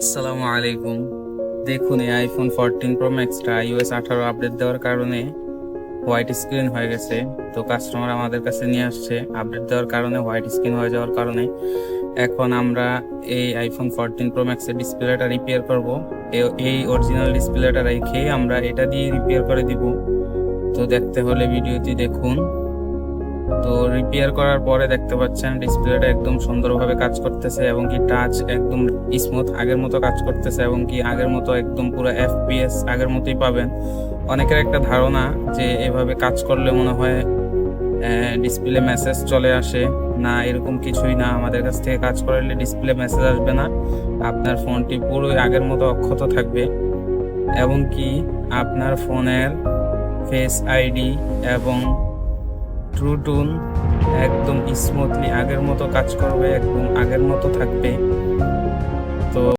আসসালামু আলাইকুম। দেখুন, এই আইফোন 14 প্রো ম্যাক্সটা iOS 18 আপডেট দেওয়ার কারণে হোয়াইট স্ক্রিন হয়ে গেছে। তো কাস্টমার আমাদের কাছে নিয়ে আসছে আপডেট দেওয়ার কারণে হোয়াইট স্ক্রিন হয়ে যাওয়ার কারণে। এখন আমরা এই আইফোন 14 প্রো ম্যাক্সের ডিসপ্লেটা রিপেয়ার করব। এই অরিজিনাল ডিসপ্লেটা রেখে আমরা এটা দিয়ে রিপেয়ার করে দিব। তো দেখতে হলে ভিডিওটি দেখুন। তো রিপেয়ার করার পরে দেখতে পাচ্ছেন ডিসপ্লেটা একদম সুন্দরভাবে কাজ করতেছে এবং কি টাচ একদম স্মুথ আগের মতো কাজ করতেছে এবং কি আগের মতো একদম পুরো FPS আগের মতোই পাবেন। অনেকের একটা ধারণা যে এভাবে কাজ করলে মনে হয় ডিসপ্লে মেসেজ চলে আসে। না, এরকম কিছুই না। আমাদের কাছ থেকে কাজ করালে ডিসপ্লে মেসেজ আসবে না, আপনার ফোনটি পুরোই আগের মতো অক্ষত থাকবে এবং কি আপনার ফোনের ফেস আইডি এবং ট্রু টোন একদম স্মুথলি আগের মতো কাজ করবে, একদম আগের মতো থাকবে।